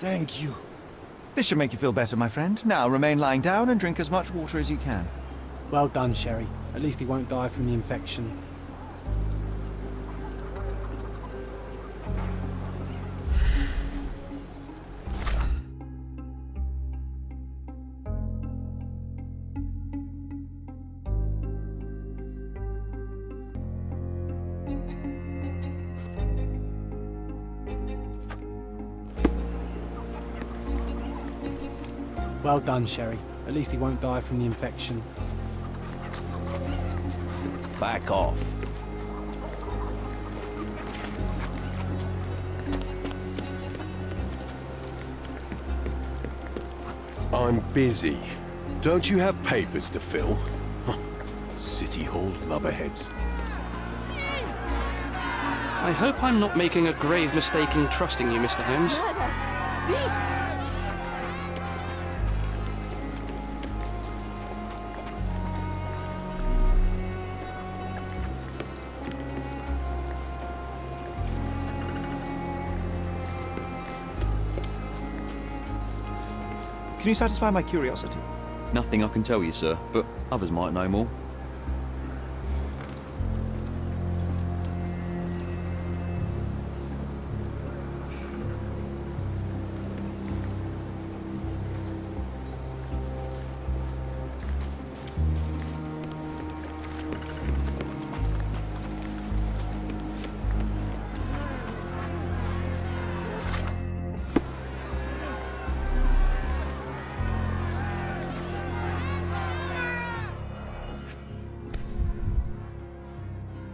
Thank you. This should make you feel better, my friend. Now remain lying down and drink as much water as you can. Well done, Sherry. At least he won't die from the infection. Well done, Sherry. At least he won't die from the infection. Back off. I'm busy. Don't you have papers to fill? City Hall lubberheads. I hope I'm not making a grave mistake in trusting you, Mr. Holmes. Murder! Beasts! Can you satisfy my curiosity? Nothing I can tell you, sir, but others might know more.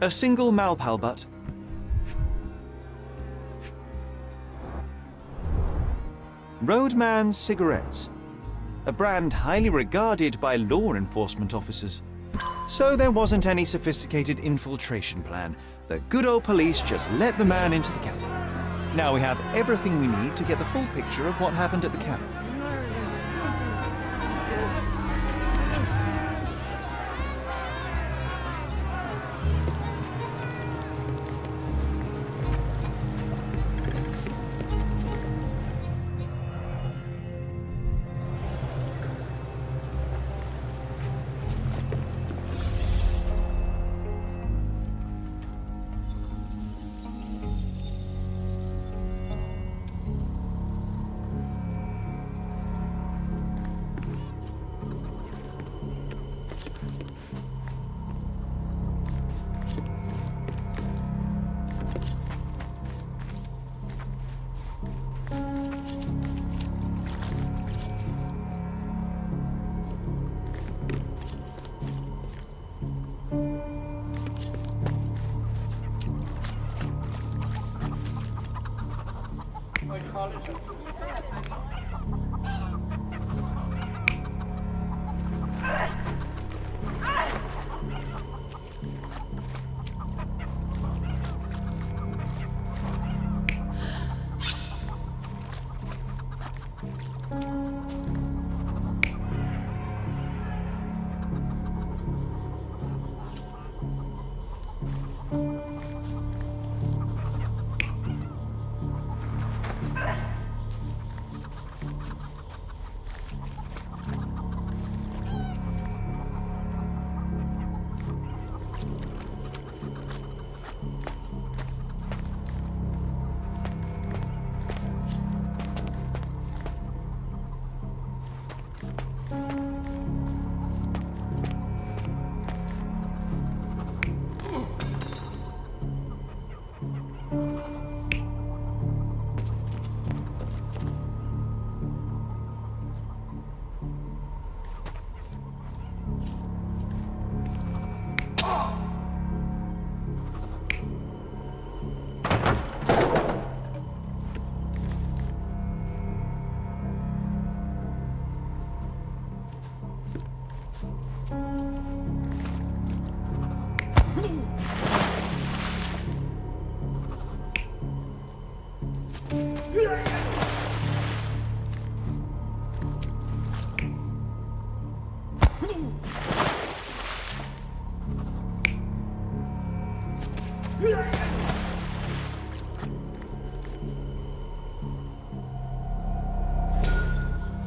A single Malpal butt. Roadman Cigarettes. A brand highly regarded by law enforcement officers. So there wasn't any sophisticated infiltration plan. The good old police just let the man into the camp. Now we have everything we need to get the full picture of what happened at the camp.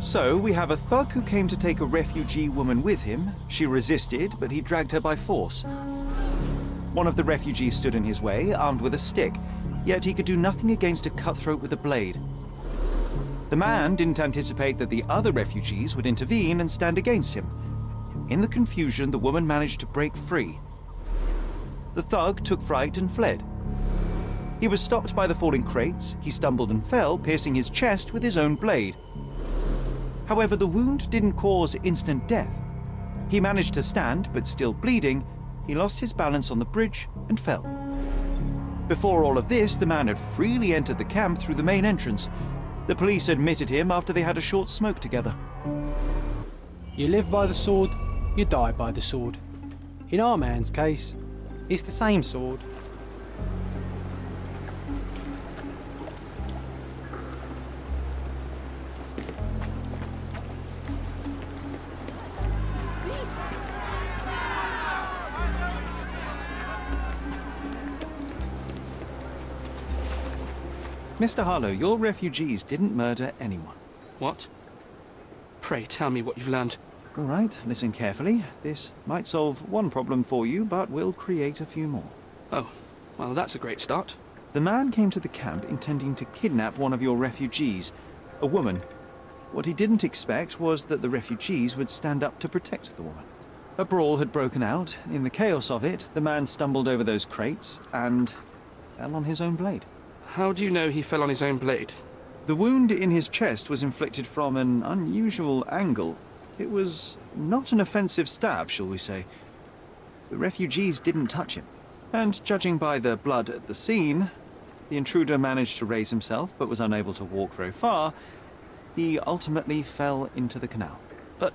So, we have a thug who came to take a refugee woman with him. She resisted, but he dragged her by force. One of the refugees stood in his way, armed with a stick, yet he could do nothing against a cutthroat with a blade. The man didn't anticipate that the other refugees would intervene and stand against him. In the confusion, the woman managed to break free. The thug took fright and fled. He was stopped by the falling crates. He stumbled and fell, piercing his chest with his own blade. However, the wound didn't cause instant death. He managed to stand, but still bleeding, he lost his balance on the bridge and fell. Before all of this, the man had freely entered the camp through the main entrance. The police admitted him after they had a short smoke together. You live by the sword, you die by the sword. In our man's case, it's the same sword. Beasts! Mr. Harlow, your refugees didn't murder anyone. What? Pray tell me what you've learned. All right, listen carefully. This might solve one problem for you, but will create a few more. Oh, well, that's a great start. The man came to the camp intending to kidnap one of your refugees, a woman. What he didn't expect was that the refugees would stand up to protect the woman. A brawl had broken out. In the chaos of it, the man stumbled over those crates and fell on his own blade. How do you know he fell on his own blade? The wound in his chest was inflicted from an unusual angle. It was not an offensive stab, shall we say. The refugees didn't touch him. And judging by the blood at the scene, the intruder managed to raise himself but was unable to walk very far. He ultimately fell into the canal. But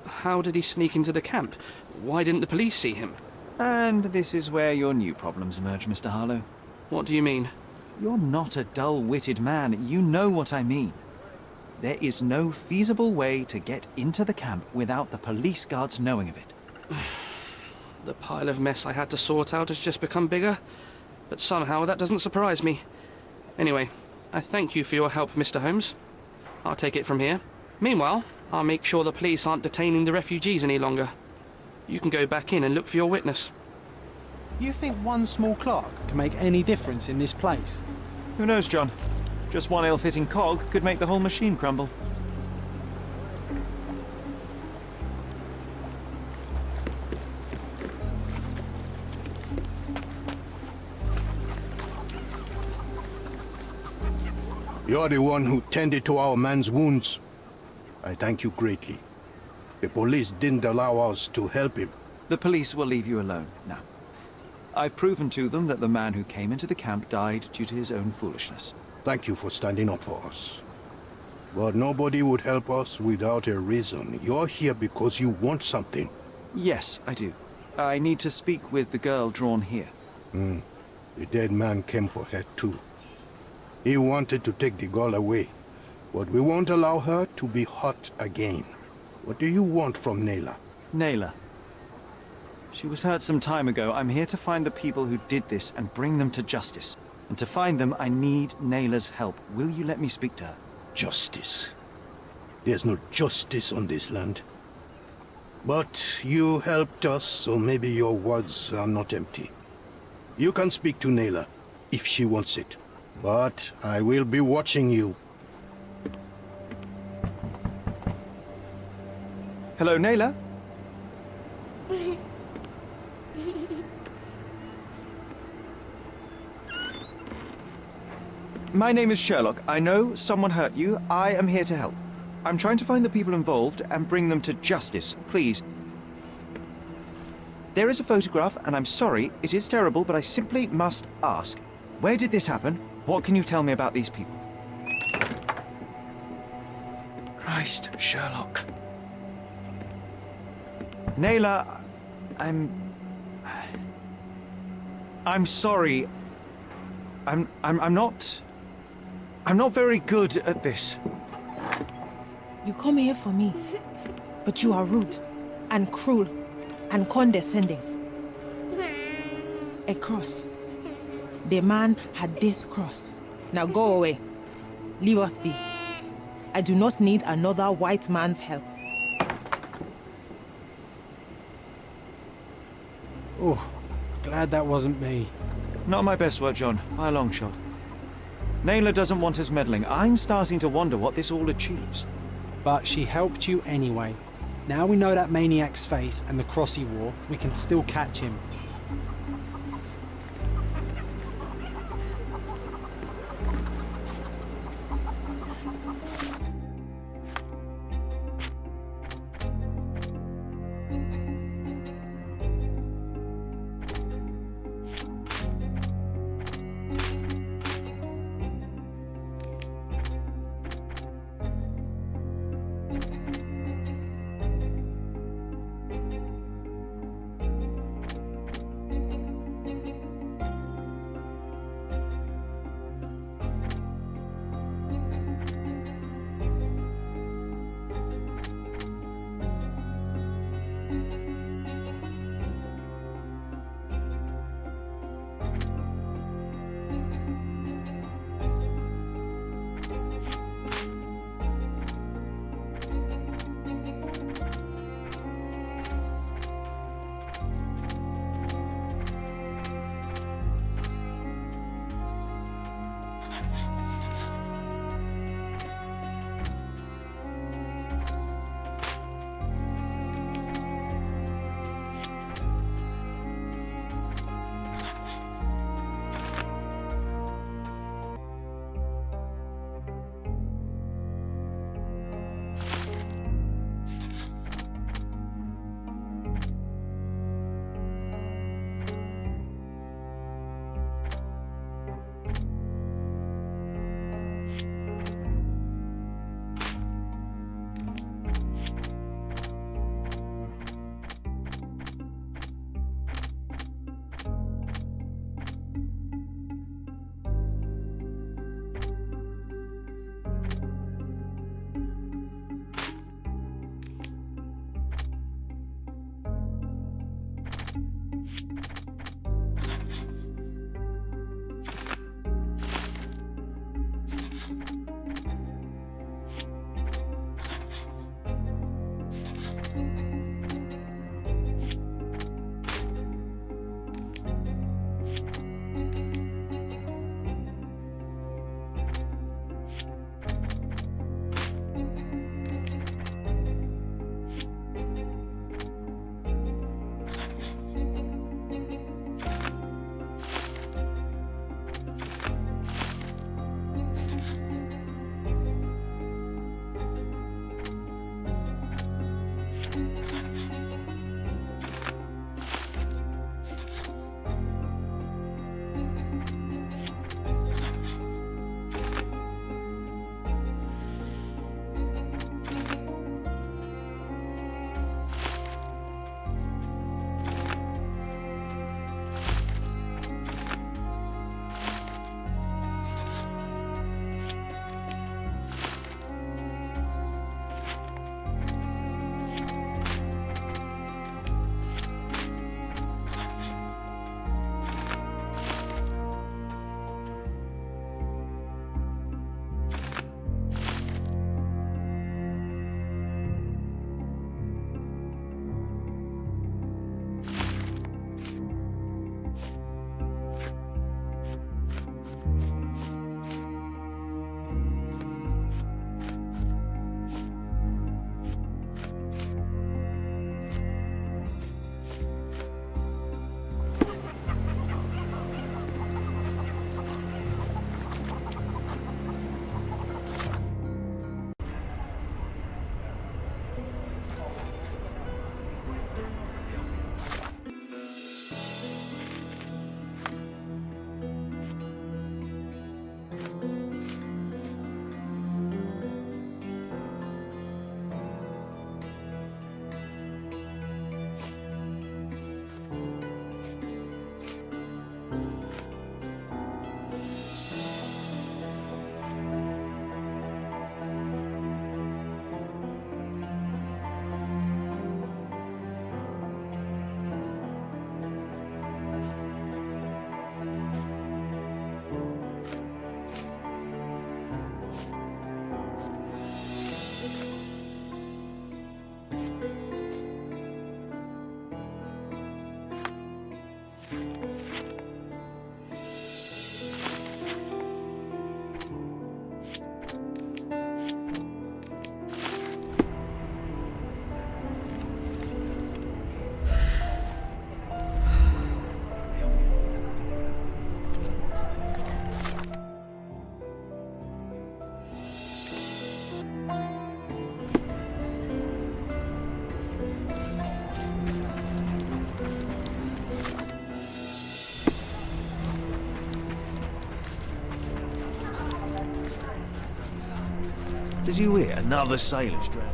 how did he sneak into the camp? Why didn't the police see him? And this is where your new problems emerge, Mr. Harlow. What do you mean? You're not a dull-witted man. You know what I mean. There is no feasible way to get into the camp without the police guards knowing of it. The pile of mess I had to sort out has just become bigger, but somehow that doesn't surprise me. Anyway, I thank you for your help, Mr. Holmes. I'll take it from here. Meanwhile, I'll make sure the police aren't detaining the refugees any longer. You can go back in and look for your witness. You think one small clerk can make any difference in this place? Who knows, John? Just one ill-fitting cog could make the whole machine crumble. You're the one who tended to our man's wounds. I thank you greatly. The police didn't allow us to help him. The police will leave you alone now. I've proven to them that the man who came into the camp died due to his own foolishness. Thank you for standing up for us. But nobody would help us without a reason. You're here because you want something. Yes, I do. I need to speak with the girl drawn here. The dead man came for her too. He wanted to take the girl away, but we won't allow her to be hurt again. What do you want from Nayla? Nayla. She was hurt some time ago. I'm here to find the people who did this and bring them to justice. And to find them, I need Nayla's help. Will you let me speak to her? Justice. There's no justice on this land. But you helped us, so maybe your words are not empty. You can speak to Nayla, if she wants it. But I will be watching you. Hello, Nayla? My name is Sherlock. I know someone hurt you. I am here to help. I'm trying to find the people involved and bring them to justice. Please. There is a photograph, and I'm sorry, it is terrible, but I simply must ask. Where did this happen? What can you tell me about these people? Christ, Sherlock. Nayla, I'm sorry. I'm not very good at this. You come here for me, but you are rude and cruel and condescending. A cross. The man had this cross. Now go away. Leave us be. I do not need another white man's help. Oh, glad that wasn't me. Not my best work, John, by a long shot. Naylor doesn't want us meddling. I'm starting to wonder what this all achieves. But she helped you anyway. Now we know that maniac's face and the cross he wore, we can still catch him. Did you hear? Another sailor's drowned.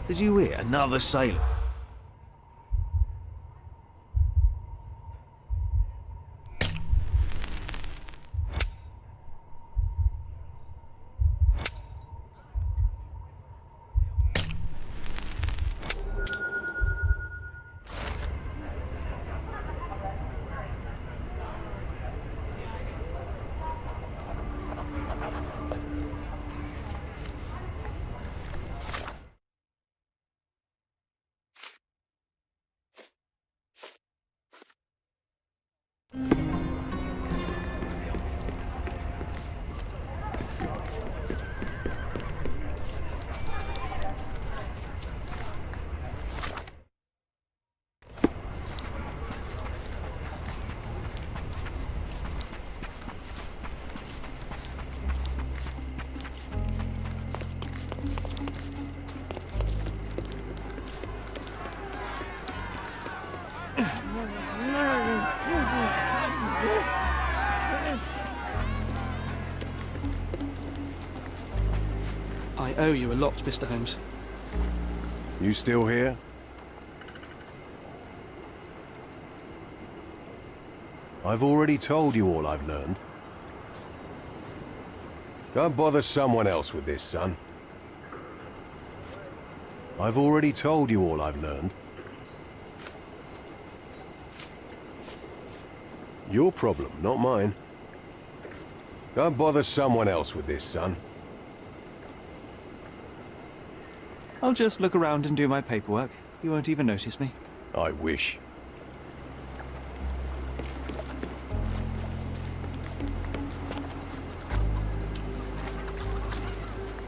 Did you hear? Another sailor. I owe you a lot, Mr. Holmes. You still here? I've already told you all I've learned. Don't bother someone else with this, son. I've already told you all I've learned. Your problem, not mine. Don't bother someone else with this, son. I'll just look around and do my paperwork. You won't even notice me. I wish.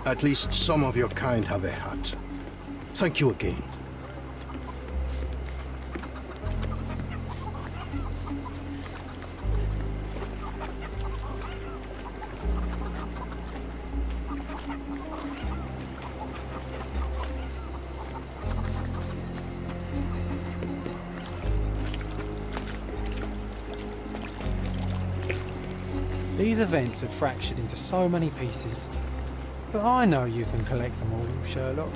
At least some of your kind have a hat. Thank you again. These events have fractured into so many pieces. But I know you can collect them all, Sherlock.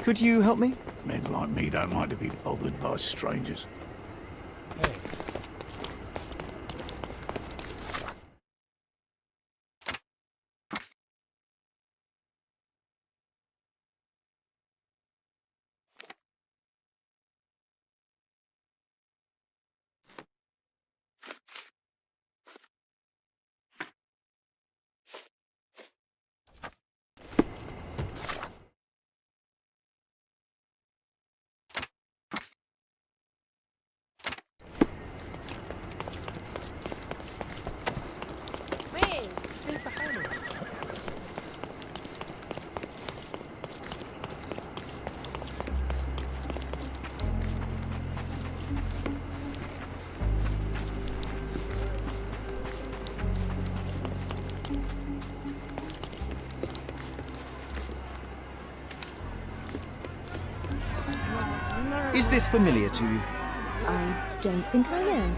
Could you help me? Men like me don't like to be bothered by strangers. Is this familiar to you? I don't think I know.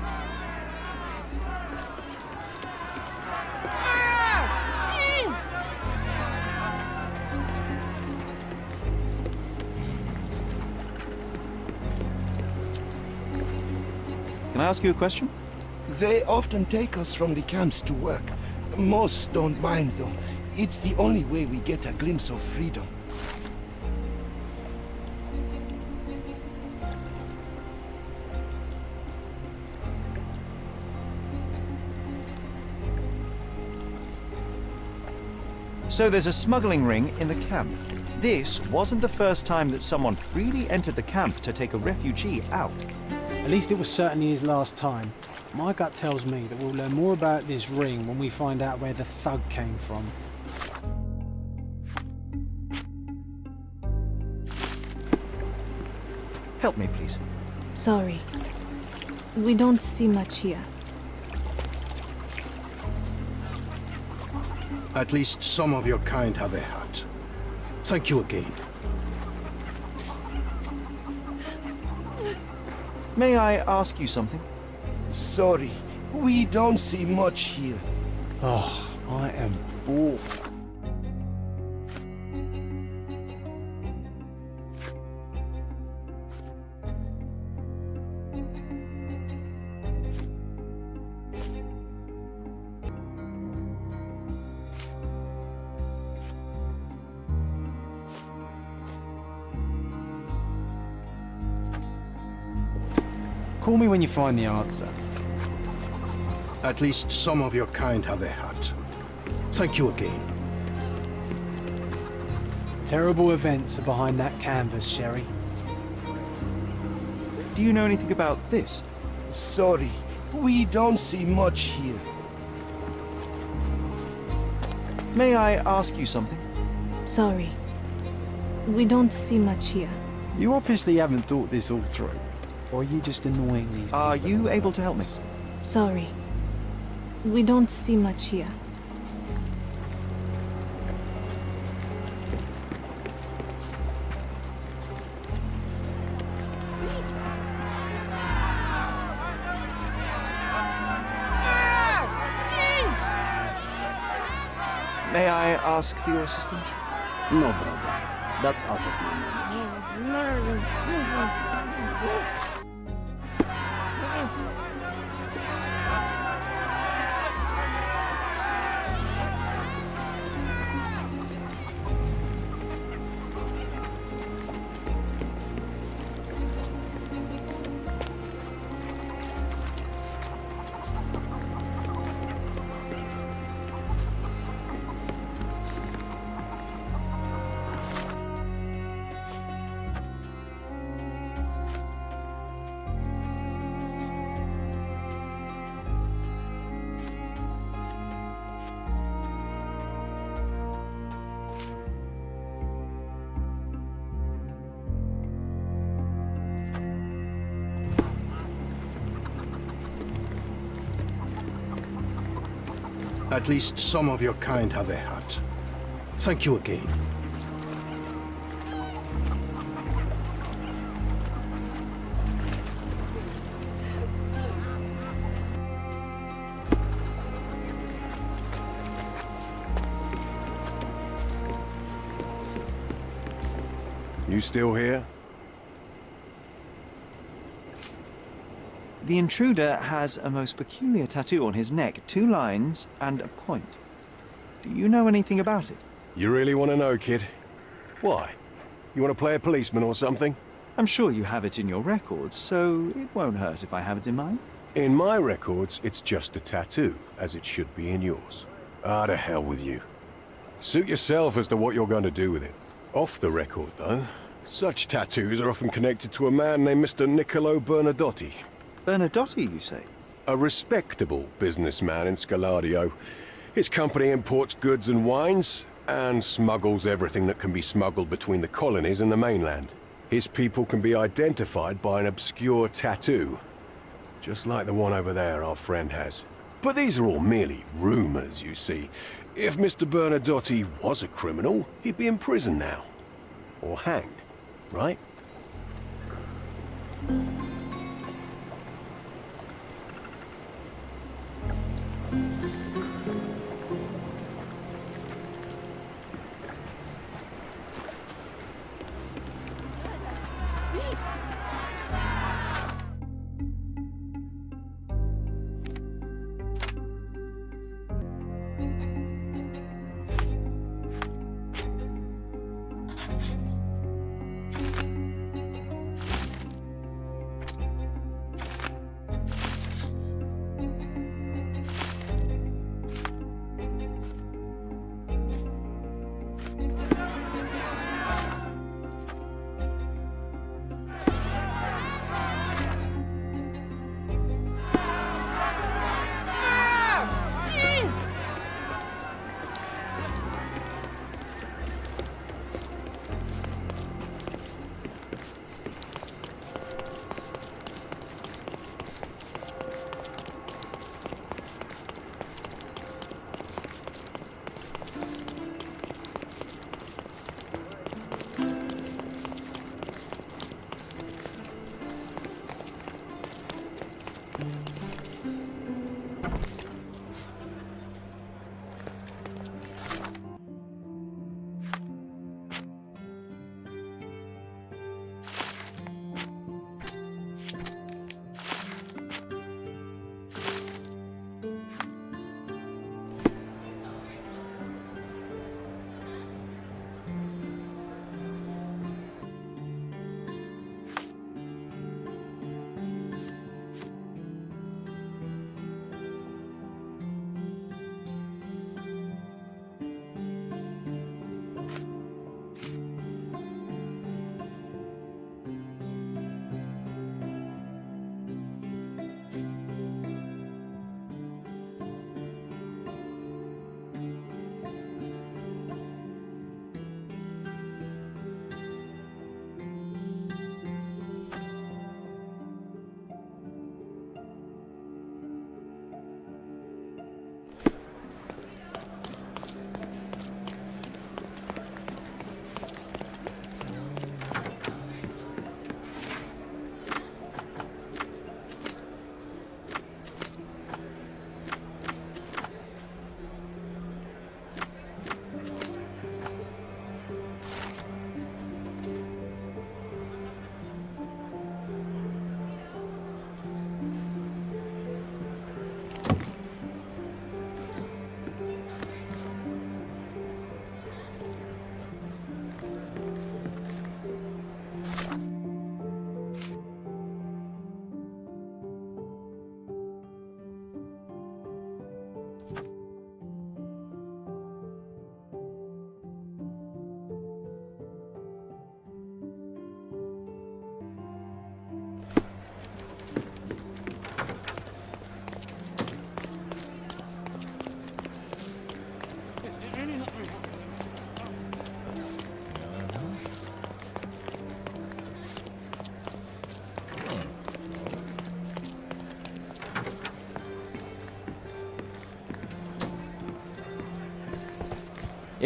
Can I ask you a question? They often take us from the camps to work. Most don't mind, though. It's the only way we get a glimpse of freedom. So there's a smuggling ring in the camp. This wasn't the first time that someone freely entered the camp to take a refugee out. At least it was certainly his last time. My gut tells me that we'll learn more about this ring when we find out where the thug came from. Help me, please. Sorry. We don't see much here. At least some of your kind have a hat. Thank you again. May I ask you something? Sorry, we don't see much here. Oh, I am bored. Call me when you find the answer. At least some of your kind have a hat. Thank you again. Terrible events are behind that canvas, Sherry. Do you know anything about this? Sorry, we don't see much here. May I ask you something? Sorry. We don't see much here. You obviously haven't thought this all through. Or are you just annoying these people? Are you able to help me? Sorry. We don't see much here. May I ask for your assistance? No problem. That's out of my mind. At least some of your kind have a hat. Thank you again. You still here? The intruder has a most peculiar tattoo on his neck, 2 lines and a point. Do you know anything about it? You really want to know, kid? Why? You want to play a policeman or something? I'm sure you have it in your records, so it won't hurt if I have it in mine. In my records, it's just a tattoo, as it should be in yours. Ah, to hell with you. Suit yourself as to what you're going to do with it. Off the record, though, such tattoos are often connected to a man named Mr. Niccolo Bernadotti. Bernadotti, you say? A respectable businessman in Scalario. His company imports goods and wines, and smuggles everything that can be smuggled between the colonies and the mainland. His people can be identified by an obscure tattoo, just like the one over there our friend has. But these are all merely rumors, you see. If Mr. Bernadotti was a criminal, he'd be in prison now. Or hanged, right?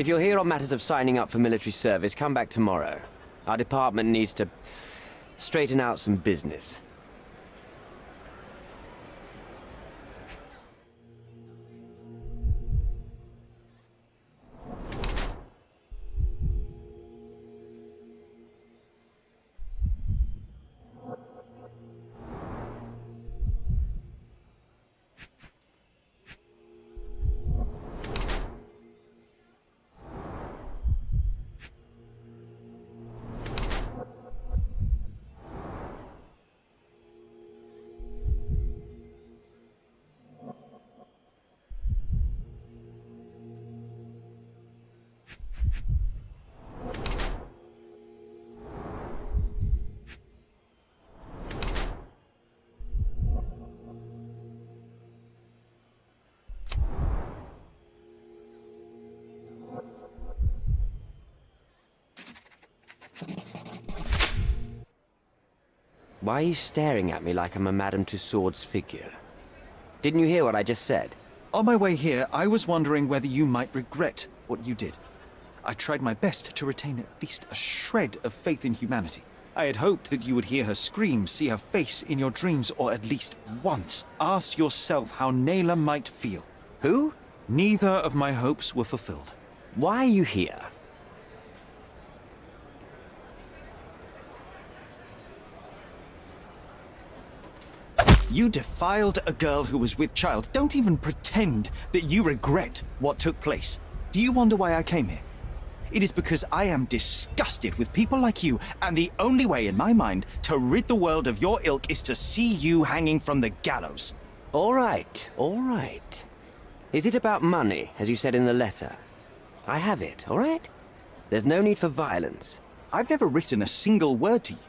If you're here on matters of signing up for military service, come back tomorrow. Our department needs to straighten out some business. Why are you staring at me like I'm a Madame Tussauds figure? Didn't you hear what I just said? On my way here, I was wondering whether you might regret what you did. I tried my best to retain at least a shred of faith in humanity. I had hoped that you would hear her scream, see her face in your dreams, or at least once ask yourself how Naylor might feel. Who? Neither of my hopes were fulfilled. Why are you here? You defiled a girl who was with child. Don't even pretend that you regret what took place. Do you wonder why I came here? It is because I am disgusted with people like you, and the only way in my mind to rid the world of your ilk is to see you hanging from the gallows. All right, all right. Is it about money, as you said in the letter? I have it, all right? There's no need for violence. I've never written a single word to you.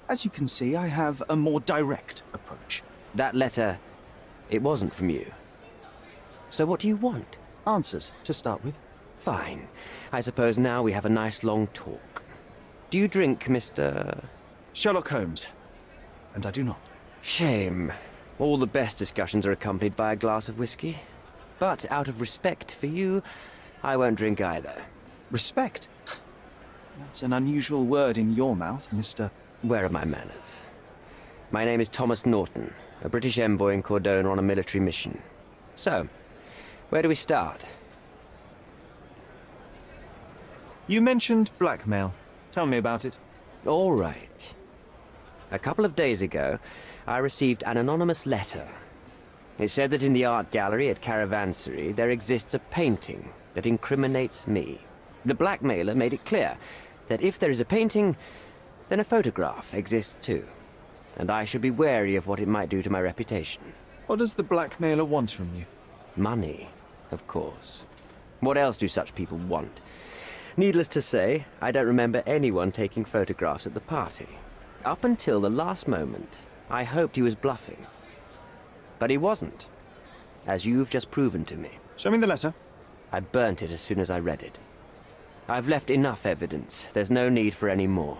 As you can see, I have a more direct approach. That letter, it wasn't from you. So what do you want? Answers, to start with. Fine. I suppose now we have a nice long talk. Do you drink, Mr. Sherlock Holmes. And I do not. Shame. All the best discussions are accompanied by a glass of whiskey. But out of respect for you, I won't drink either. Respect? That's an unusual word in your mouth, Mr. Where are my manners? My name is Thomas Norton, a British envoy in Cordona on a military mission. So, where do we start? You mentioned blackmail. Tell me about it. All right. A couple of days ago, I received an anonymous letter. It said that in the art gallery at Caravansary there exists a painting that incriminates me. The blackmailer made it clear that if there is a painting, then a photograph exists too. And I should be wary of what it might do to my reputation. What does the blackmailer want from you? Money, of course. What else do such people want? Needless to say, I don't remember anyone taking photographs at the party. Up until the last moment, I hoped he was bluffing. But he wasn't, as you've just proven to me. Show me the letter. I burnt it as soon as I read it. I've left enough evidence. There's no need for any more.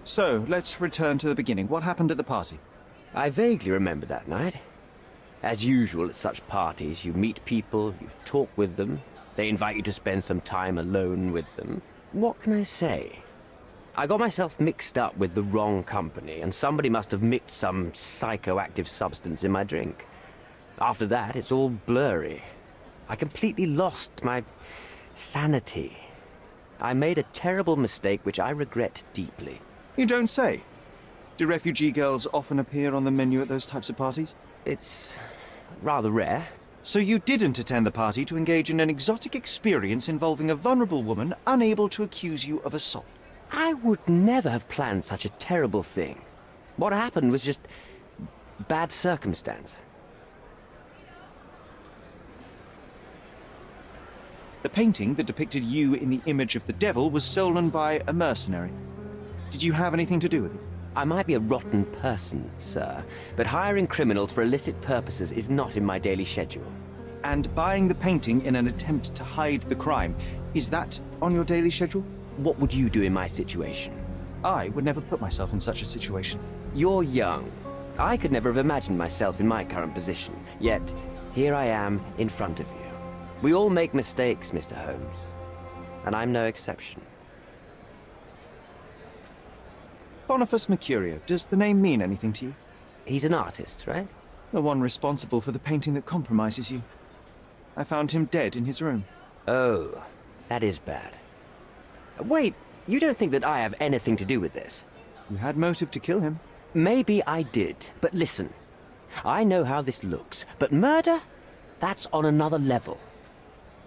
So, let's return to the beginning. What happened at the party? I vaguely remember that night. As usual at such parties, you meet people, you talk with them, they invite you to spend some time alone with them. What can I say? I got myself mixed up with the wrong company, and somebody must have mixed some psychoactive substance in my drink. After that, it's all blurry. I completely lost my sanity. I made a terrible mistake which I regret deeply. You don't say. Do refugee girls often appear on the menu at those types of parties? It's rather rare. So you didn't attend the party to engage in an exotic experience involving a vulnerable woman unable to accuse you of assault? I would never have planned such a terrible thing. What happened was just bad circumstance. The painting that depicted you in the image of the devil was stolen by a mercenary. Did you have anything to do with it? I might be a rotten person, sir, but hiring criminals for illicit purposes is not in my daily schedule. And buying the painting in an attempt to hide the crime, is that on your daily schedule? What would you do in my situation? I would never put myself in such a situation. You're young. I could never have imagined myself in my current position. Yet, here I am in front of you. We all make mistakes, Mr. Holmes. And I'm no exception. Boniface Mercurio, does the name mean anything to you? He's an artist, right? The one responsible for the painting that compromises you. I found him dead in his room. Oh, that is bad. Wait, you don't think that I have anything to do with this? You had motive to kill him. Maybe I did, but listen. I know how this looks, but murder? That's on another level.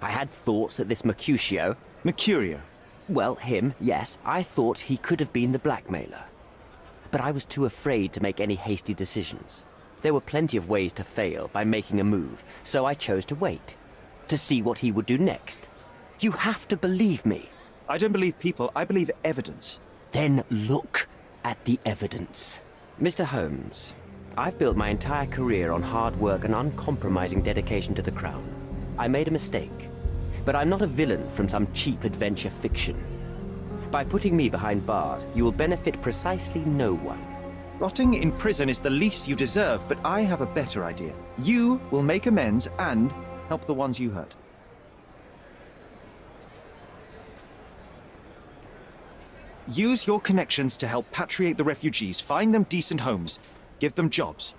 I had thoughts that this Mercutio... Mercurio? Well, him, yes. I thought he could have been the blackmailer. But I was too afraid to make any hasty decisions. There were plenty of ways to fail by making a move, so I chose to wait. To see what he would do next. You have to believe me. I don't believe people, I believe evidence. Then look at the evidence. Mr. Holmes, I've built my entire career on hard work and uncompromising dedication to the Crown. I made a mistake, but I'm not a villain from some cheap adventure fiction. By putting me behind bars, you will benefit precisely no one. Rotting in prison is the least you deserve, but I have a better idea. You will make amends and help the ones you hurt. Use your connections to help patriate the refugees, find them decent homes, give them jobs.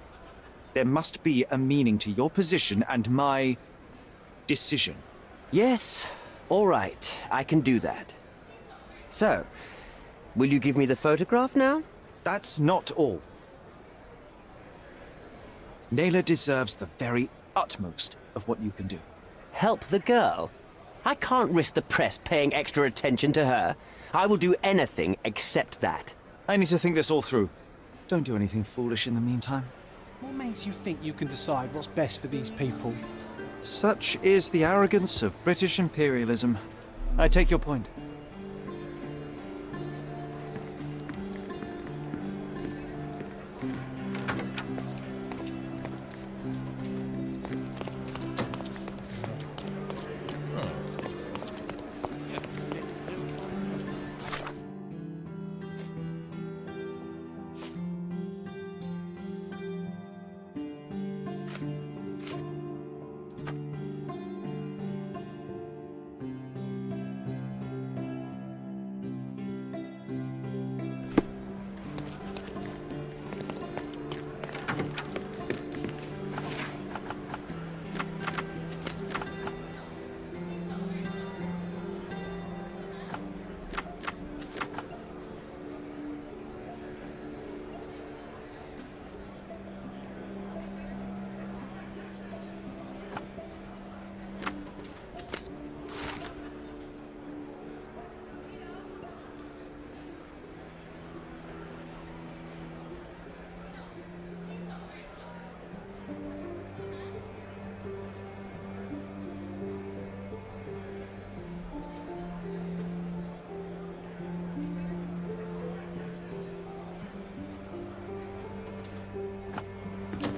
There must be a meaning to your position and my decision. Yes, all right, I can do that. So, will you give me the photograph now? That's not all. Naylor deserves the very utmost of what you can do. Help the girl? I can't risk the press paying extra attention to her. I will do anything except that. I need to think this all through. Don't do anything foolish in the meantime. What makes you think you can decide what's best for these people? Such is the arrogance of British imperialism. I take your point.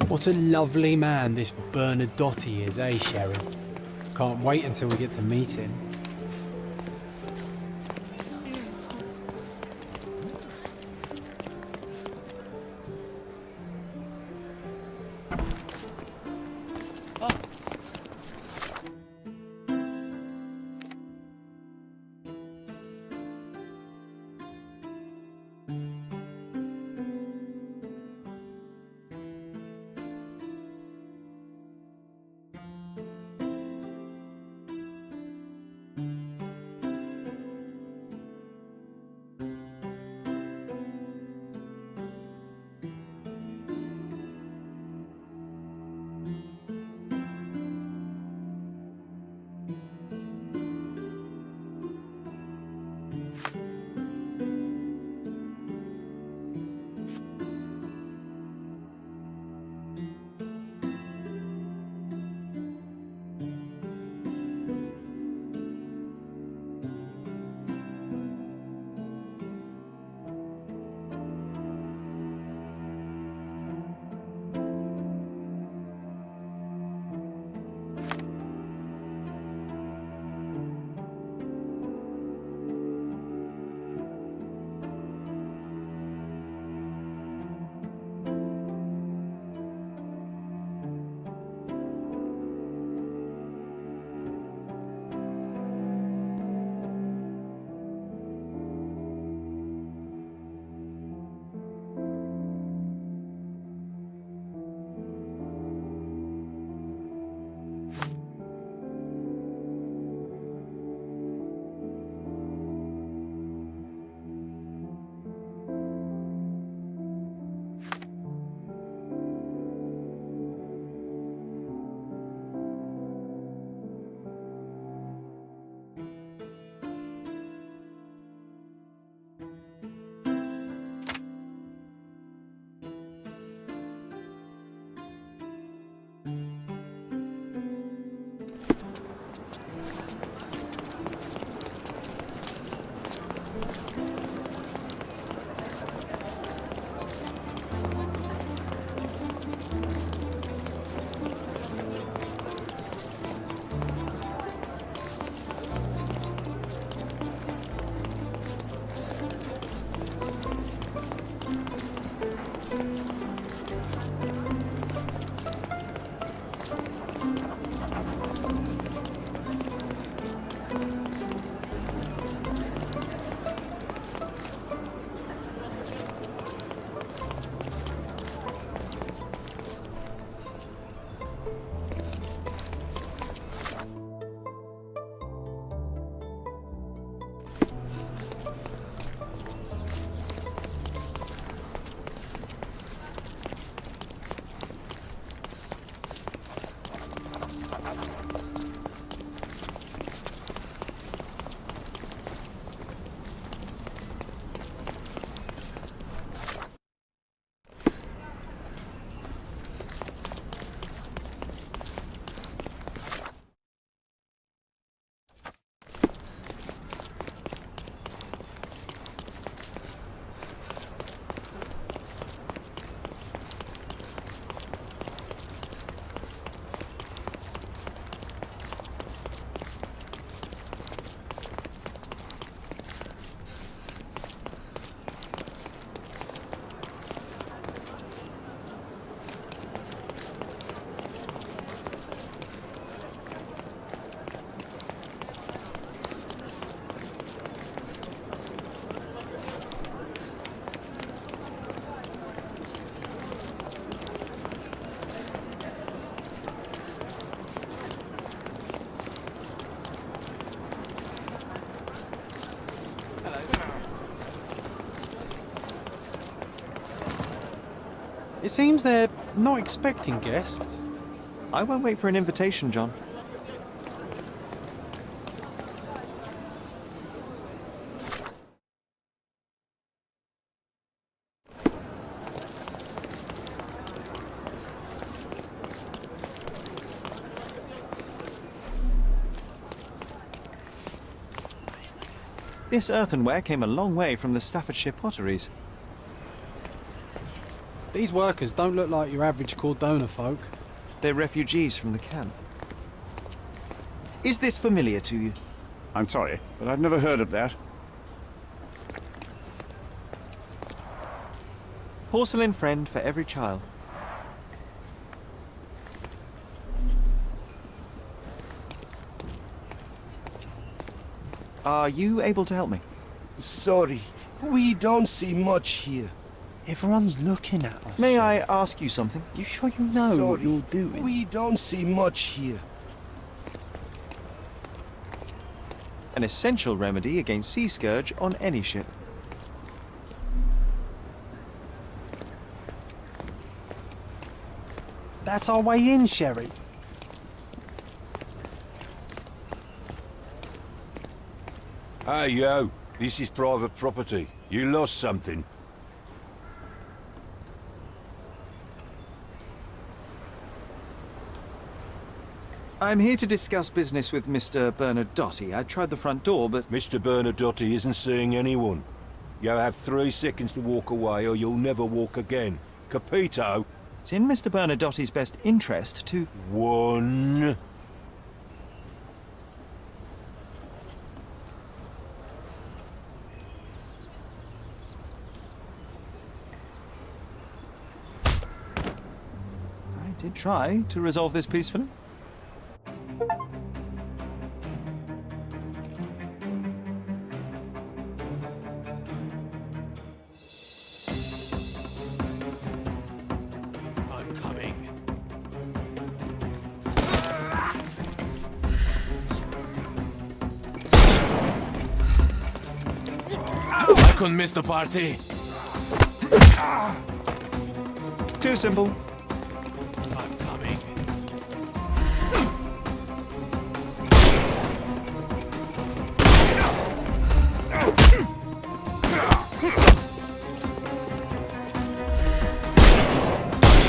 What a lovely man this Bernadotte is, eh, Sherry? Can't wait until we get to meet him. It seems they're not expecting guests. I won't wait for an invitation, John. This earthenware came a long way from the Staffordshire potteries. These workers don't look like your average Cordona folk. They're refugees from the camp. Is this familiar to you? I'm sorry, but I've never heard of that. Porcelain friend for every child. Are you able to help me? Sorry, we don't see much here. Everyone's looking at us. May I ask you something? You sure you know what Sorry, you're doing? we don't see much here. An essential remedy against sea scourge on any ship. That's our way in, Sherry. Hey, yo. This is private property. You lost something. I'm here to discuss business with Mr. Bernadotti. I tried the front door, but... Mr. Bernadotti isn't seeing anyone. You have 3 seconds to walk away or you'll never walk again. Capito? It's in Mr. Bernadotti's best interest to... 1... I did try to resolve this peacefully. I'm coming. I couldn't miss the party. Too simple. I'm coming.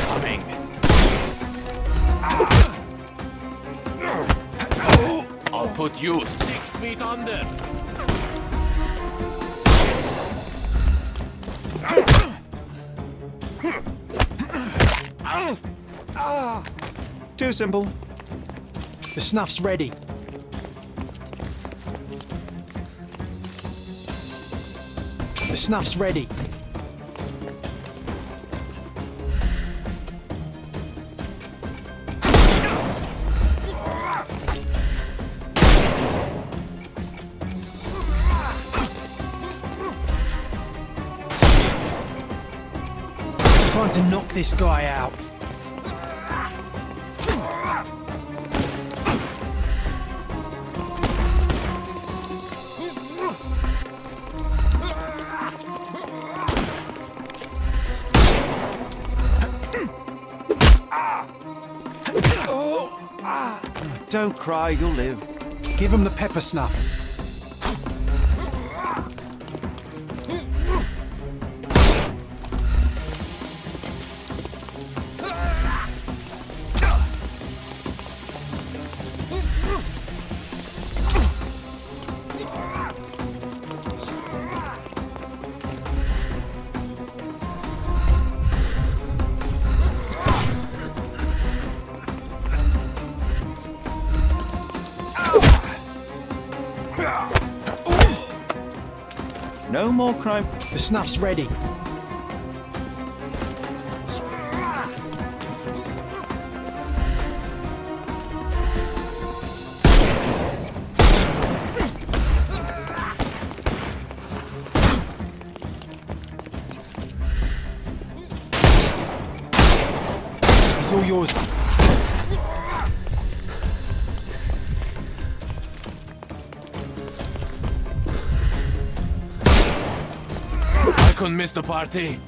Coming. I'll put you 6 feet under. Too simple. The snuff's ready. The snuff's ready. Time to knock this guy out. Don't cry, you'll live. Give him the pepper snuff. No more crime. The snuff's ready. It's all yours. I couldn't miss the party.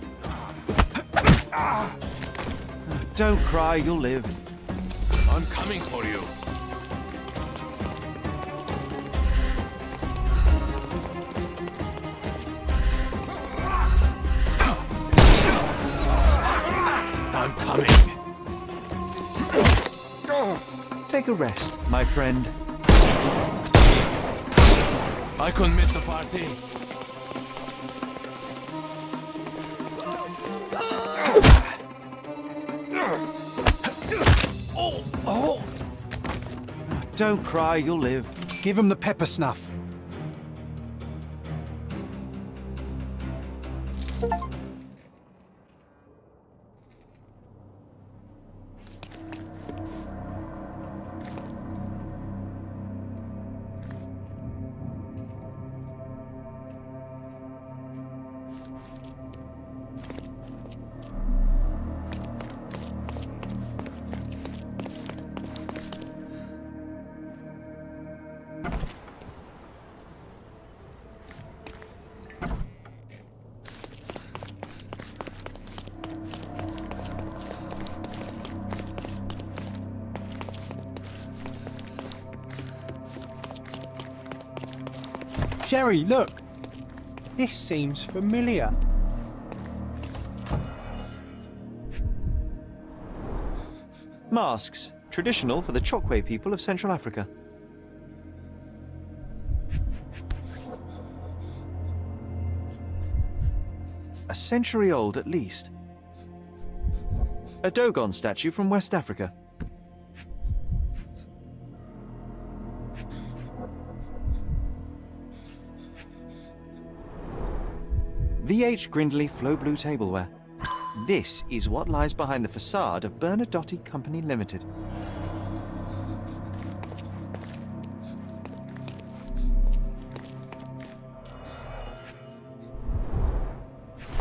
Don't cry, you'll live. I'm coming for you. I'm coming. Take a rest, my friend. I couldn't miss the party. Don't cry, you'll live. Give him the pepper snuff. Sherry, look! This seems familiar. Masks, traditional for the Chokwe people of Central Africa. A century old at least. A Dogon statue from West Africa. VH Grindley Flow Blue tableware. This is what lies behind the facade of Bernadotte Company Limited.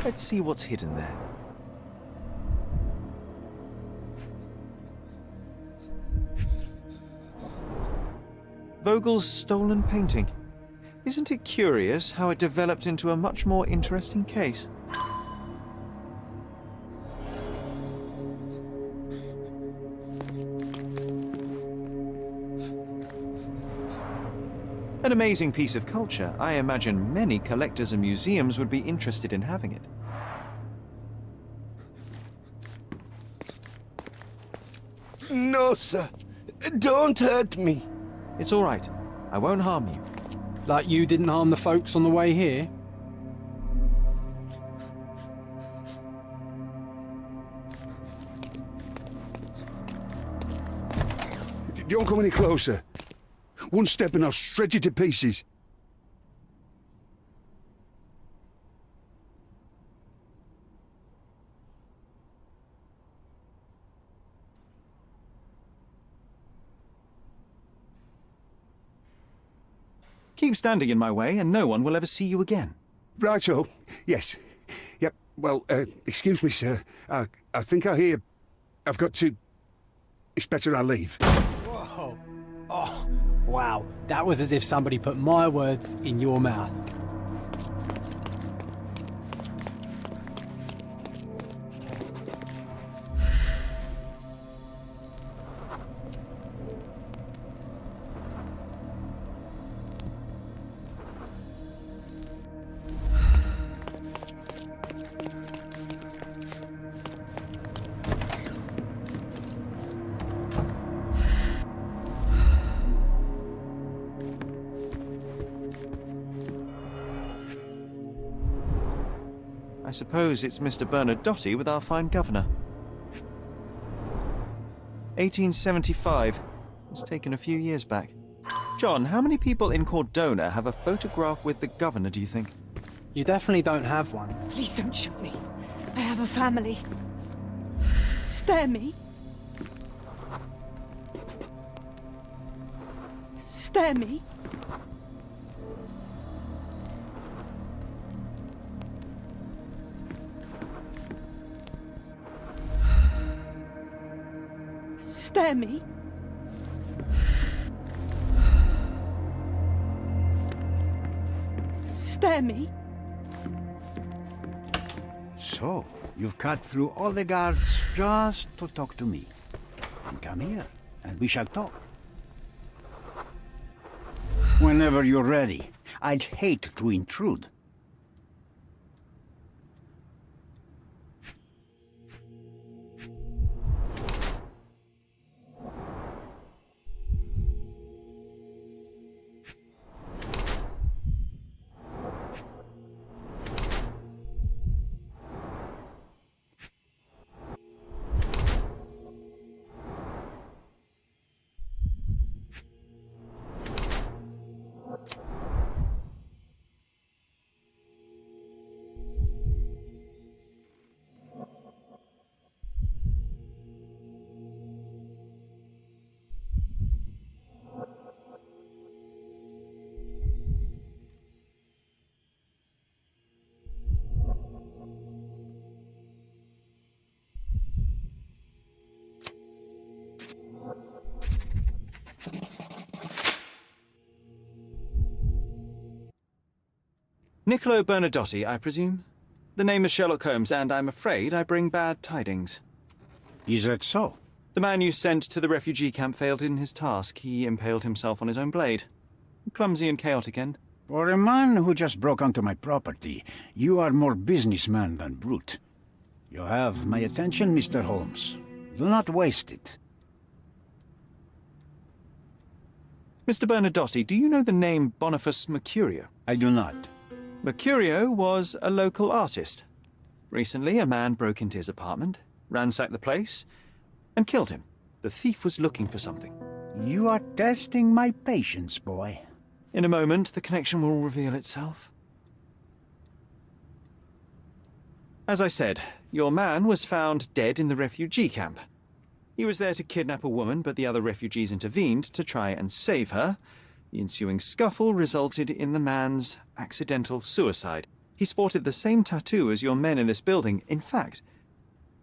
Let's see what's hidden there. Vogel's stolen painting. Isn't it curious how it developed into a much more interesting case? An amazing piece of culture. I imagine many collectors and museums would be interested in having it. No, sir. Don't hurt me. It's all right. I won't harm you. Like you didn't harm the folks on the way here? Don't come any closer. One step and I'll shred you to pieces. Keep standing in my way and no one will ever see you again. Righto. Yes. Yep. Well, excuse me, sir. I think I hear I've got to... It's better I leave. Whoa. Oh, wow. That was as if somebody put my words in your mouth. I suppose it's Mr. Bernadotte with our fine governor. 1875. Was taken a few years back. John, how many people in Cordona have a photograph with the governor, do you think? You definitely don't have one. Please don't shoot me. I have a family. Spare me. Spare me. Spare me. Spare me. So, you've cut through all the guards just to talk to me. Then come here, and we shall talk. Whenever you're ready. I'd hate to intrude. Niccolo Bernadotti, I presume? The name is Sherlock Holmes, and I'm afraid I bring bad tidings. Is that so? The man you sent to the refugee camp failed in his task. He impaled himself on his own blade. Clumsy and chaotic end. For a man who just broke onto my property, you are more businessman than brute. You have my attention, Mr. Holmes. Do not waste it. Mr. Bernadotti, do you know the name Boniface Mercurio? I do not. Mercurio was a local artist. Recently, a man broke into his apartment, ransacked the place, and killed him. The thief was looking for something. You are testing my patience, boy. In a moment, the connection will reveal itself. As I said, your man was found dead in the refugee camp. He was there to kidnap a woman, but the other refugees intervened to try and save her. The ensuing scuffle resulted in the man's accidental suicide. He sported the same tattoo as your men in this building. In fact,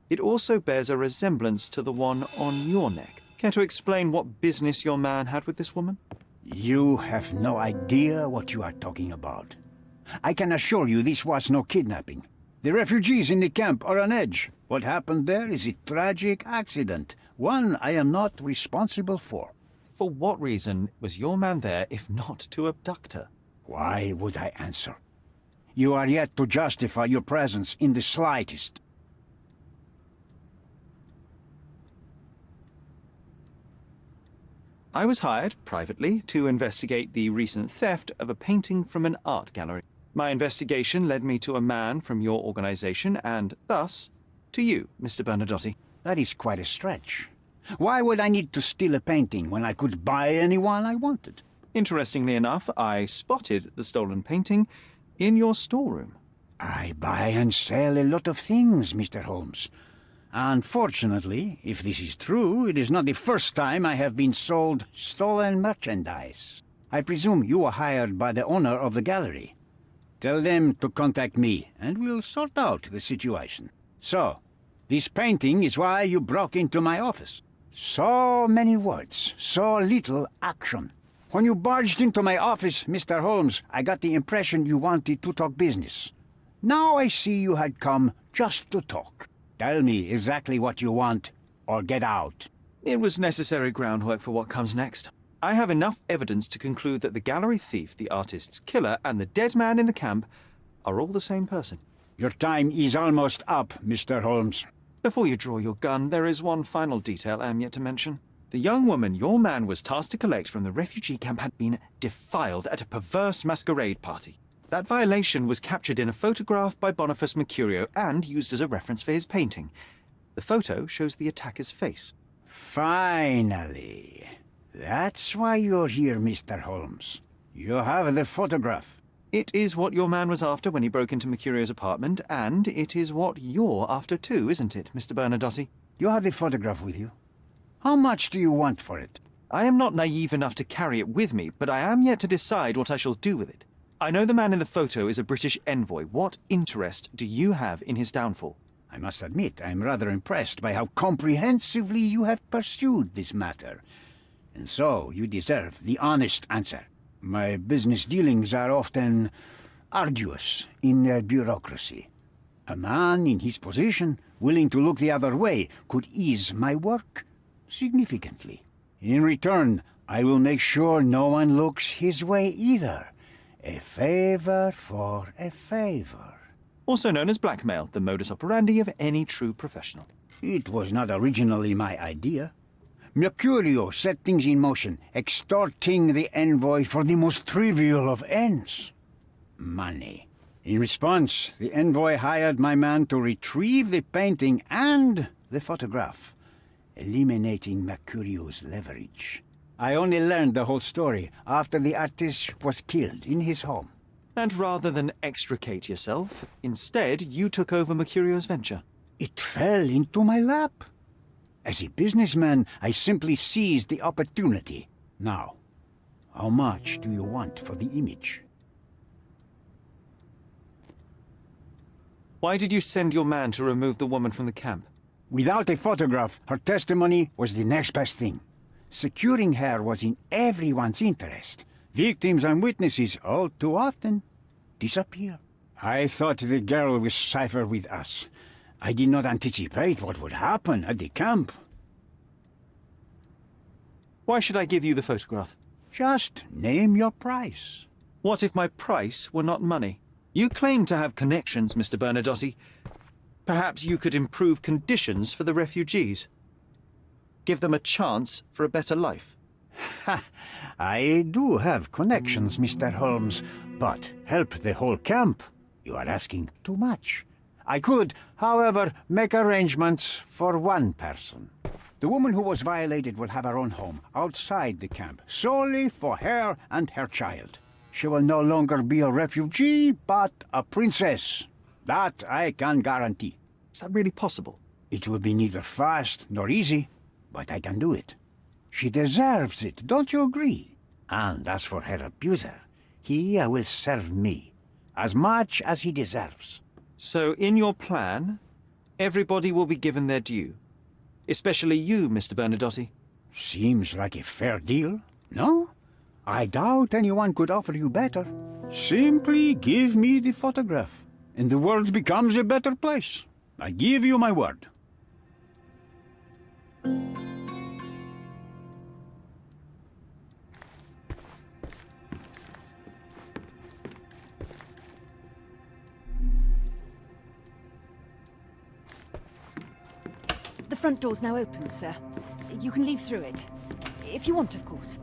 it also bears a resemblance to the one on your neck. Care to explain what business your man had with this woman? You have no idea what you are talking about. I can assure you this was no kidnapping. The refugees in the camp are on edge. What happened there is a tragic accident, one I am not responsible for. For what reason was your man there if not to abduct her? Why would I answer? You are yet to justify your presence in the slightest. I was hired, privately, to investigate the recent theft of a painting from an art gallery. My investigation led me to a man from your organization and, thus, to you, Mr. Bernadotti. That is quite a stretch. Why would I need to steal a painting when I could buy anyone I wanted? Interestingly enough, I spotted the stolen painting in your storeroom. I buy and sell a lot of things, Mr. Holmes. Unfortunately, if this is true, it is not the first time I have been sold stolen merchandise. I presume you were hired by the owner of the gallery. Tell them to contact me, and we'll sort out the situation. So, this painting is why you broke into my office. So many words, so little action. When you barged into my office, Mr. Holmes, I got the impression you wanted to talk business. Now I see you had come just to talk. Tell me exactly what you want, or get out. It was necessary groundwork for what comes next. I have enough evidence to conclude that the gallery thief, the artist's killer, and the dead man in the camp are all the same person. Your time is almost up, Mr. Holmes. Before you draw your gun, there is one final detail I am yet to mention. The young woman your man was tasked to collect from the refugee camp had been defiled at a perverse masquerade party. That violation was captured in a photograph by Boniface Mercurio and used as a reference for his painting. The photo shows the attacker's face. Finally. That's why you're here, Mr. Holmes. You have the photograph. It is what your man was after when he broke into Mercurio's apartment, and it is what you're after too, isn't it, Mr. Bernadotti? You have the photograph with you. How much do you want for it? I am not naive enough to carry it with me, but I am yet to decide what I shall do with it. I know the man in the photo is a British envoy. What interest do you have in his downfall? I must admit, I am rather impressed by how comprehensively you have pursued this matter. And so, you deserve the honest answer. My business dealings are often arduous in their bureaucracy. A man in his position, willing to look the other way, could ease my work significantly. In return, I will make sure no one looks his way either. A favor for a favor. Also known as blackmail, the modus operandi of any true professional. It was not originally my idea. Mercurio set things in motion, extorting the envoy for the most trivial of ends. Money. In response, the envoy hired my man to retrieve the painting and the photograph, eliminating Mercurio's leverage. I only learned the whole story after the artist was killed in his home. And rather than extricate yourself, instead you took over Mercurio's venture. It fell into my lap. As a businessman, I simply seized the opportunity. Now, how much do you want for the image? Why did you send your man to remove the woman from the camp? Without a photograph, her testimony was the next best thing. Securing her was in everyone's interest. Victims and witnesses all too often disappear. I thought the girl was safer with us. I did not anticipate what would happen at the camp. Why should I give you the photograph? Just name your price. What if my price were not money? You claim to have connections, Mr. Bernadotte. Perhaps you could improve conditions for the refugees. Give them a chance for a better life. Ha! I do have connections, Mr. Holmes, but help the whole camp? You are asking too much. I could, however, make arrangements for one person. The woman who was violated will have her own home outside the camp, solely for her and her child. She will no longer be a refugee, but a princess. That I can guarantee. Is that really possible? It will be neither fast nor easy, but I can do it. She deserves it, don't you agree? And as for her abuser, he will serve me as much as he deserves. So in your plan, everybody will be given their due. Especially you, Mr. Bernadotte. Seems like a fair deal, no? I doubt anyone could offer you better. Simply give me the photograph, and the world becomes a better place. I give you my word. The front door's now open, sir. You can leave through it. If you want, of course.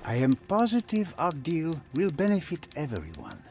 I am positive our deal will benefit everyone.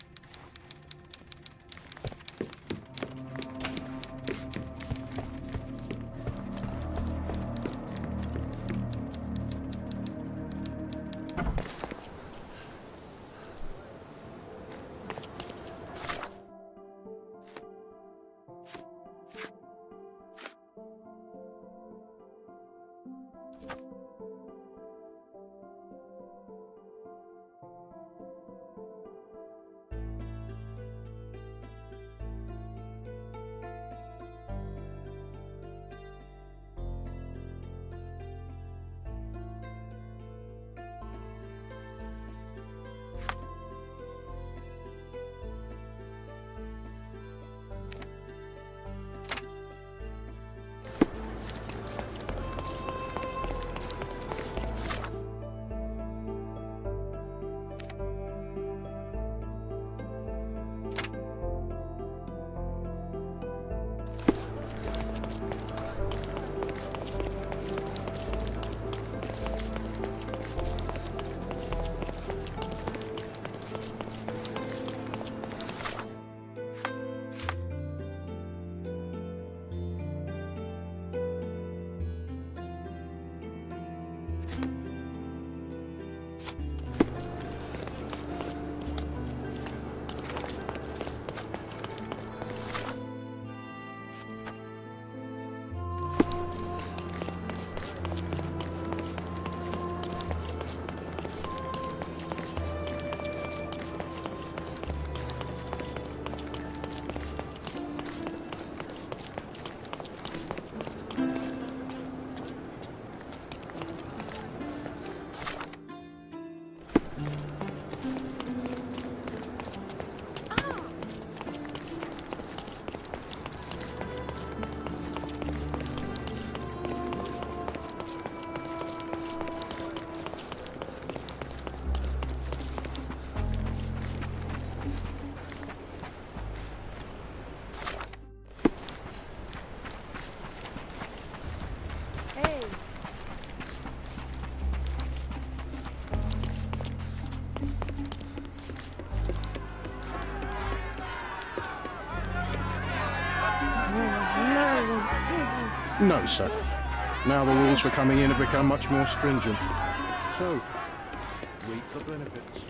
No, sir. Now the rules for coming in have become much more stringent. So, reap the benefits.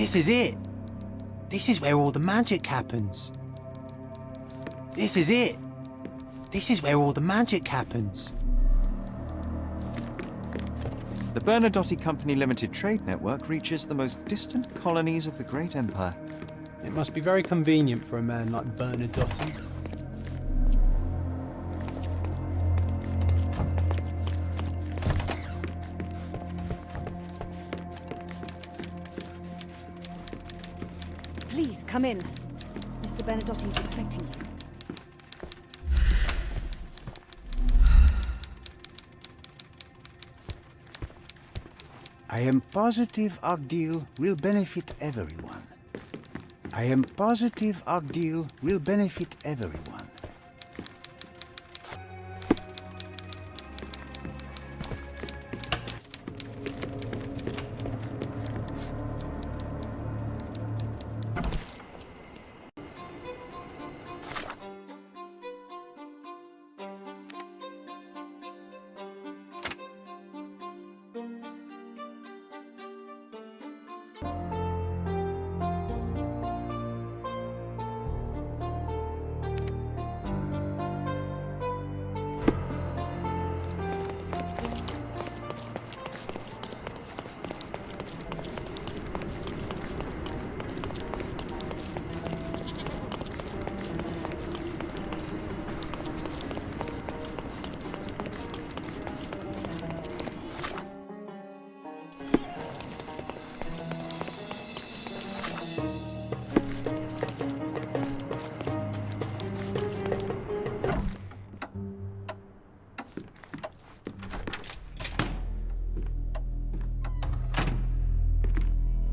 This is it. This is where all the magic happens. This is it. This is where all the magic happens. The Bernadotte Company Limited Trade Network reaches the most distant colonies of the Great Empire. It must be very convenient for a man like Bernadotte. Please, come in. Mr. Bernadotte is expecting you. I am positive our deal will benefit everyone. I am positive our deal will benefit everyone.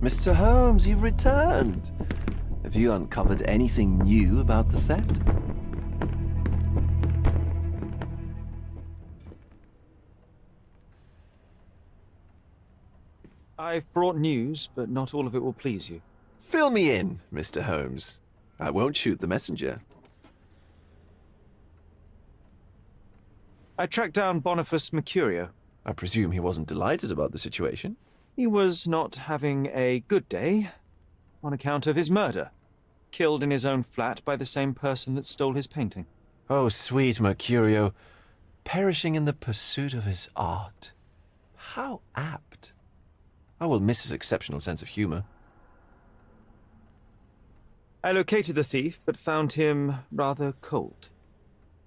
Mr. Holmes, you've returned. Have you uncovered anything new about the theft? I've brought news, but not all of it will please you. Fill me in, Mr. Holmes. I won't shoot the messenger. I tracked down Boniface Mercurio. I presume he wasn't delighted about the situation. He was not having a good day on account of his murder. Killed in his own flat by the same person that stole his painting. Oh, sweet Mercurio. Perishing in the pursuit of his art. How apt. I will miss his exceptional sense of humor. I located the thief, but found him rather cold.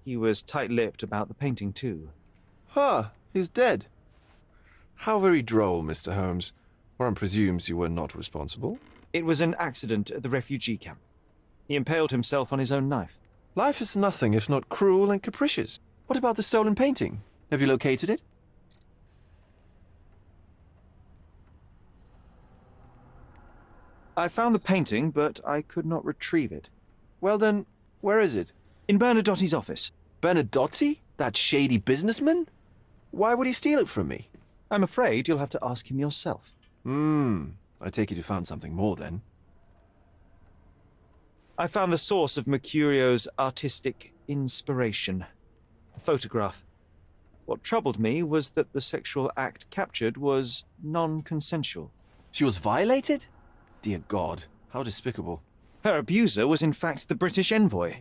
He was tight-lipped about the painting, too. Huh, he's dead. How very droll, Mr. Holmes. One presumes you were not responsible. It was an accident at the refugee camp. He impaled himself on his own knife. Life is nothing if not cruel and capricious. What about the stolen painting? Have you located it? I found the painting, but I could not retrieve it. Well then, where is it? In Bernadotte's office. Bernadotte? That shady businessman? Why would he steal it from me? I'm afraid you'll have to ask him yourself. I take it you found something more then. I found the source of Mercurio's artistic inspiration. A photograph. What troubled me was that the sexual act captured was non-consensual. She was violated? Dear God, how despicable. Her abuser was in fact the British envoy.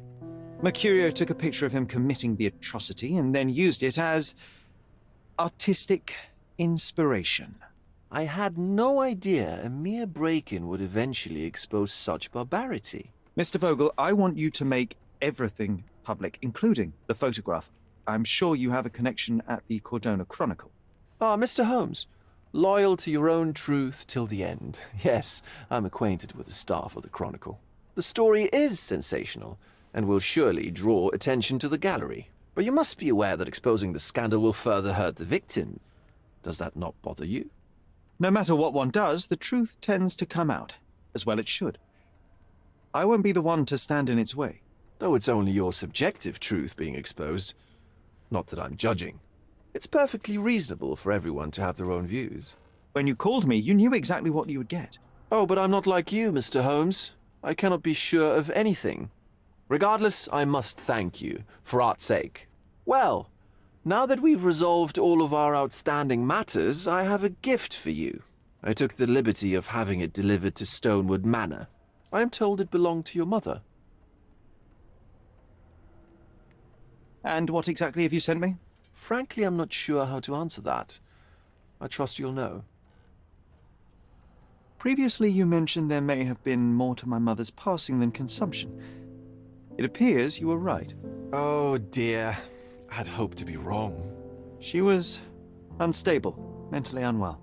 Mercurio took a picture of him committing the atrocity and then used it as artistic inspiration. I had no idea a mere break-in would eventually expose such barbarity. Mr. Vogel, I want you to make everything public, including the photograph. I'm sure you have a connection at the Cordona Chronicle. Ah, Mr. Holmes, loyal to your own truth till the end. Yes, I'm acquainted with the staff of the Chronicle. The story is sensational, and will surely draw attention to the gallery. But you must be aware that exposing the scandal will further hurt the victim. Does that not bother you? No matter what one does, the truth tends to come out, as well it should. I won't be the one to stand in its way. Though it's only your subjective truth being exposed. Not that I'm judging. It's perfectly reasonable for everyone to have their own views. When you called me, you knew exactly what you would get. Oh, but I'm not like you, Mr. Holmes. I cannot be sure of anything. Regardless, I must thank you, for art's sake. Well, now that we've resolved all of our outstanding matters, I have a gift for you. I took the liberty of having it delivered to Stonewood Manor. I am told it belonged to your mother. And what exactly have you sent me? Frankly, I'm not sure how to answer that. I trust you'll know. Previously, you mentioned there may have been more to my mother's passing than consumption. It appears you were right. Oh dear. I'd hoped to be wrong. She was unstable, mentally unwell.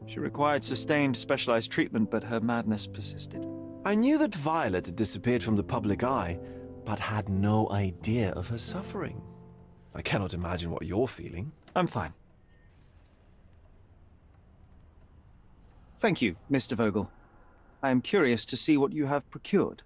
She required sustained, specialized treatment, but her madness persisted. I knew that Violet had disappeared from the public eye, but had no idea of her suffering. I cannot imagine what you're feeling. I'm fine. Thank you, Mr. Vogel. I am curious to see what you have procured.